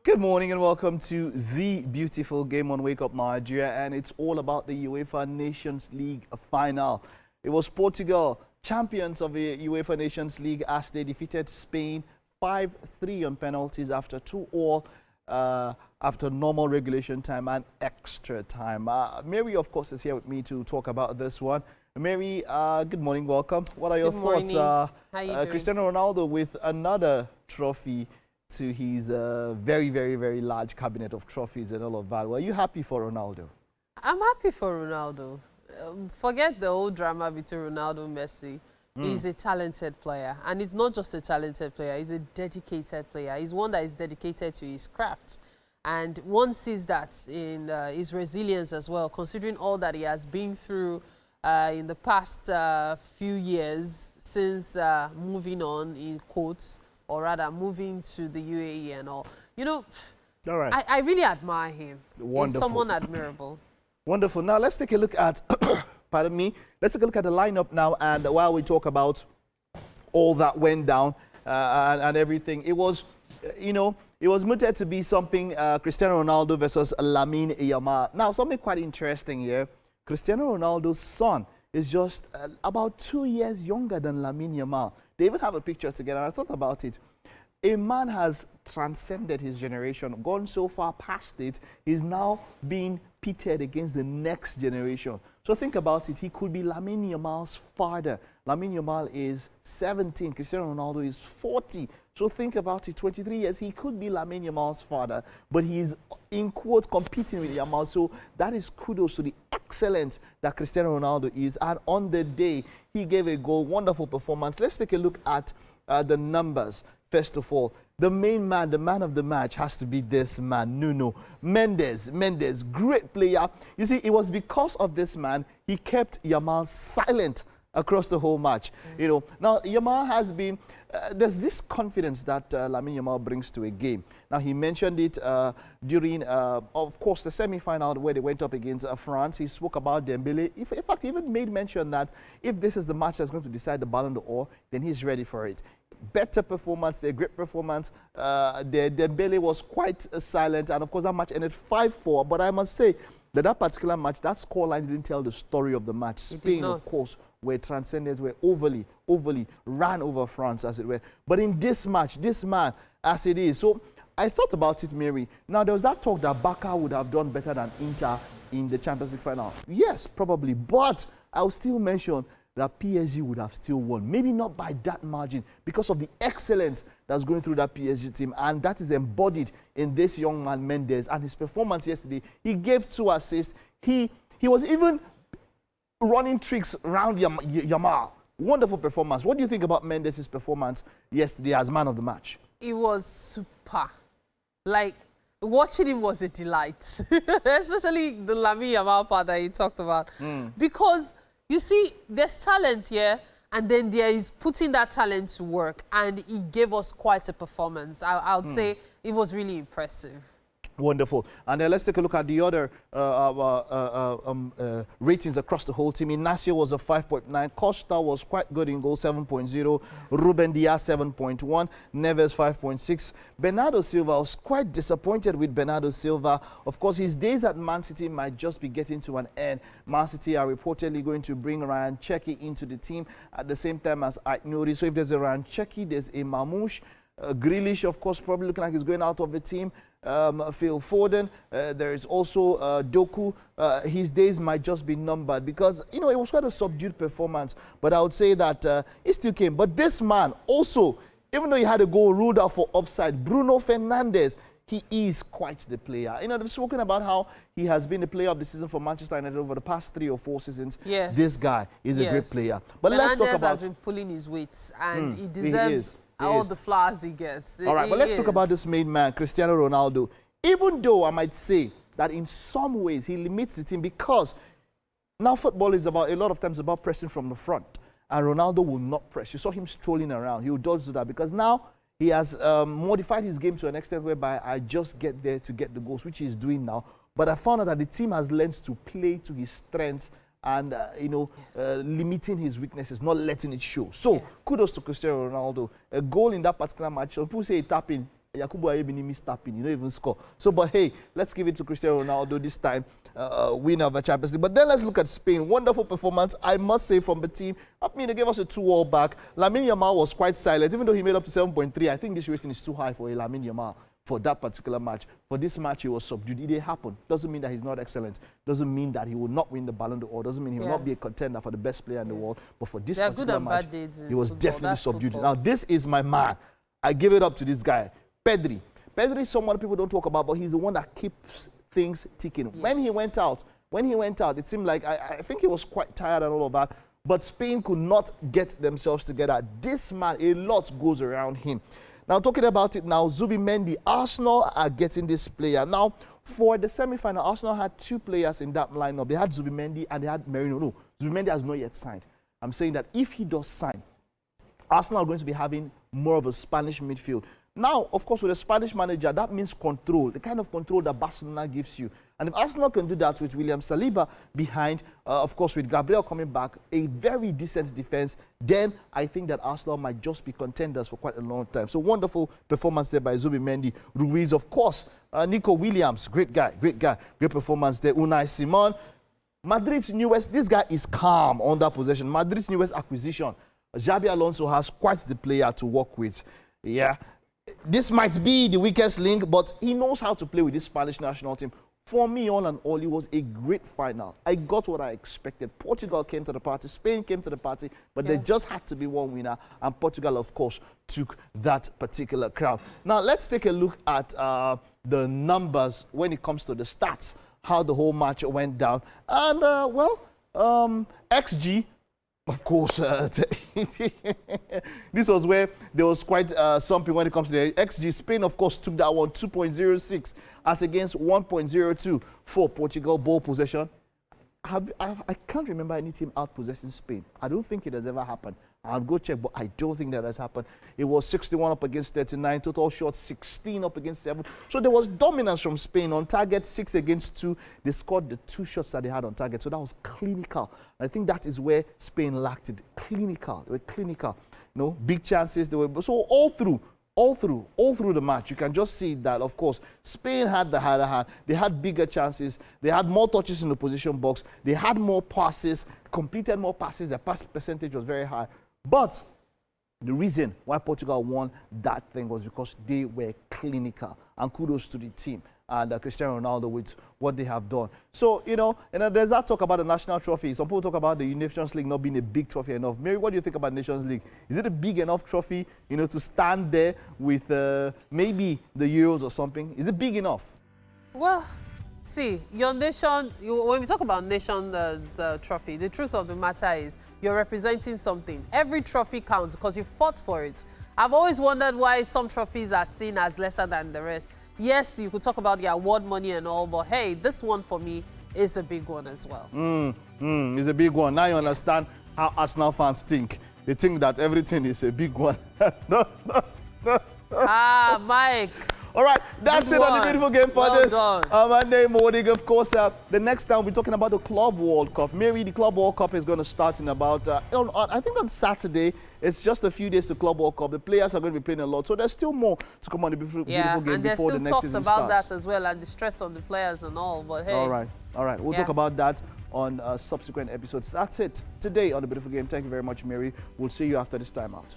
Good morning and welcome to the beautiful game on Wake Up Nigeria, and it's all about the UEFA Nations League final. It was Portugal, champions of the UEFA Nations League, as they defeated Spain 5-3 on penalties after 2-2 after normal regulation time and extra time. Mary, of course, is here with me to talk about this one. Mary, good morning, welcome. What are your thoughts? How you doing? Cristiano Ronaldo with another trophy to his very large cabinet of trophies and all of that. Were you happy for Ronaldo? I'm happy for Ronaldo. Forget the whole drama between Ronaldo and Messi. He's a talented player. And he's not just a talented player, he's a dedicated player. He's one that is dedicated to his craft. And one sees that in his resilience as well, considering all that he has been through in the past few years since moving on, in quotes, or rather moving to the UAE and all. You know, all right. I really admire him. Wonderful. He's someone admirable. Wonderful. Now let's take a look at, pardon me, let's take a look at the lineup now, and while we talk about all that went down and everything, it was, you know, it was mooted to be something Cristiano Ronaldo versus Lamine Yamal. Now, something quite interesting here. Cristiano Ronaldo's son is just about 2 years younger than Lamine Yamal. They even have a picture together. I thought about it. A man has transcended his generation, gone so far past it, he's now being pitted against the next generation. So think about it. He could be Lamine Yamal's father. Lamine Yamal is 17. Cristiano Ronaldo is 40. So think about it. 23 years, he could be Lamine Yamal's father, but he's, in quote, competing with Yamal. So that is kudos to the excellence that Cristiano Ronaldo is. And on the day, he gave a goal, wonderful performance. Let's take a look at the numbers. First of all, the main man, the man of the match, has to be this man, Nuno Mendes. Mendes, great player. You see, it was because of this man he kept Yamal silent across the whole match. You know, now Yamal has been, there's this confidence that Lamine Yamal brings to a game. Now, he mentioned it during, of course, the semi-final where they went up against France. He spoke about Dembele. In fact, he even made mention that if this is the match that's going to decide the Ballon d'Or, then he's ready for it. Better performance, a great performance. Dembele was quite silent, and of course that match ended 5-4. But I must say that particular match, that scoreline didn't tell the story of the match. Spain, of course, were transcended, were overly ran over France, as it were. But in this match, this man, as it is, so I thought about it, Mary. Now, there was that talk that Barca would have done better than Inter in the Champions League final. Yes, probably, but I'll still mention that PSG would have still won. Maybe not by that margin because of the excellence that's going through that PSG team, and that is embodied in this young man, Mendes, and his performance yesterday. He gave 2 assists. He was even running tricks around Yamal. Wonderful performance. What do you think about Mendes' performance yesterday as man of the match? It was super. Like, watching him was a delight. Especially the Lamine Yamal part that he talked about. Because you see, there's talent here, and then there is putting that talent to work, and he gave us quite a performance. I would say it was really impressive. Wonderful. And then let's take a look at the other ratings across the whole team. Inacio was a 5.9. Costa was quite good in goal, 7.0. Ruben Diaz, 7.1. Neves, 5.6. Bernardo Silva was quite disappointed with Bernardo Silva. Of course, his days at Man City might just be getting to an end. Man City are reportedly going to bring Ryan Cherki into the team at the same time as Aït-Nouri. So if there's a Ryan Cherki, there's a Mamouche. Grealish, of course, probably looking like he's going out of the team. Phil Foden, there is also Doku. His days might just be numbered because, you know, it was quite a subdued performance. But I would say that he still came. But this man also, even though he had a goal ruled out for offside, Bruno Fernandes, he is quite the player. You know, they've spoken about how he has been the player of the season for Manchester United over the past 3 or 4 seasons. Yes. This guy is a great player. But Fernandes let's talk about... has been pulling his weight, and he deserves all the flowers he gets. All right, but let's talk about this main man, Cristiano Ronaldo. Even though I might say that in some ways he limits the team because now football is about, a lot of times, about pressing from the front. And Ronaldo will not press. You saw him strolling around. He will dodge to that because now he has modified his game to an extent whereby I just get there to get the goals, which he's doing now. But I found out that the team has learned to play to his strengths and, limiting his weaknesses, not letting it show. So, kudos to Cristiano Ronaldo. A goal in that particular match, some people say a tap-in. Yakubu Ayebini missed tapping, you don't even score. So, but hey, let's give it to Cristiano Ronaldo this time, winner of the Champions League. But then let's look at Spain. Wonderful performance, I must say, from the team. I mean, they gave us a 2-2 back. Lamine Yamal was quite silent, even though he made up to 7.3. I think this rating is too high for Lamine Yamal for that particular match. For this match, he was subdued. It did happen. Doesn't mean that he's not excellent. Doesn't mean that he will not win the Ballon d'Or. Doesn't mean he will not be a contender for the best player in the world. But for this particular match, he was definitely subdued. Now, this is my man. I give it up to this guy, Pedri. Pedri is someone people don't talk about, but he's the one that keeps things ticking. Yes. When he went out, it seemed like, I think he was quite tired and all of that. But Spain could not get themselves together. This man, a lot goes around him. Now, talking about it now, Zubimendi, Arsenal are getting this player. Now, for the semi-final, Arsenal had 2 players in that lineup. They had Zubimendi and they had Merino. No, Zubimendi has not yet signed. I'm saying that if he does sign, Arsenal are going to be having more of a Spanish midfield. Now, of course, with a Spanish manager, that means control, the kind of control that Barcelona gives you. And if Arsenal can do that with William Saliba behind, of course, with Gabriel coming back, a very decent defense, then I think that Arsenal might just be contenders for quite a long time. So wonderful performance there by Zubimendi. Ruiz, of course. Nico Williams, great guy, great performance there. Unai Simon. Madrid's newest, this guy is calm on that possession. Madrid's newest acquisition. Xabi Alonso has quite the player to work with. Yeah. This might be the weakest link, but he knows how to play with this Spanish national team. For me, all in all, it was a great final. I got what I expected. Portugal came to the party, Spain came to the party, but there just had to be one winner, and Portugal, of course, took that particular crown. Now, let's take a look at the numbers when it comes to the stats, how the whole match went down. And, XG, of course, this was where there was quite something when it comes to the XG. Spain, of course, took that one, 2.06 as against 1.02 for Portugal. Ball possession. I can't remember any team out-possessing Spain. I don't think it has ever happened. I'll go check, but I don't think that has happened. It was 61 up against 39, total shots 16 up against 7. So there was dominance from Spain on target, 6 against 2. They scored the 2 shots that they had on target, so that was clinical. I think that is where Spain lacked it. Clinical. They were clinical. You know, big chances. They were so all through the match, you can just see that, of course, Spain had the higher hand. They had bigger chances. They had more touches in the position box. They had more passes, completed more passes. Their pass percentage was very high. But the reason why Portugal won that thing was because they were clinical. And kudos to the team and Cristiano Ronaldo with what they have done. So, you know, and there's that talk about the national trophy. Some people talk about the Nations League not being a big trophy enough. Mary, what do you think about Nations League? Is it a big enough trophy, you know, to stand there with maybe the Euros or something? Is it big enough? Well, see, your nation, when we talk about nations trophy, the truth of the matter is you're representing something. Every trophy counts because you fought for it. I've always wondered why some trophies are seen as lesser than the rest. Yes, you could talk about the award money and all, but hey, this one for me is a big one as well. It's a big one. Now you understand how Arsenal fans think. They think that everything is a big one. No. Mike. All right, that's it on the beautiful game for this Monday morning. Of course, the next time we're talking about the Club World Cup. Mary, the Club World Cup is going to start in about, I think on Saturday. It's just a few days to Club World Cup. The players are going to be playing a lot, so there's still more to come on the beautiful game before the next season starts. And there's still talks about that as well, and the stress on the players and all. But hey, all right. We'll talk about that on subsequent episodes. That's it today on the beautiful game. Thank you very much, Mary. We'll see you after this time out.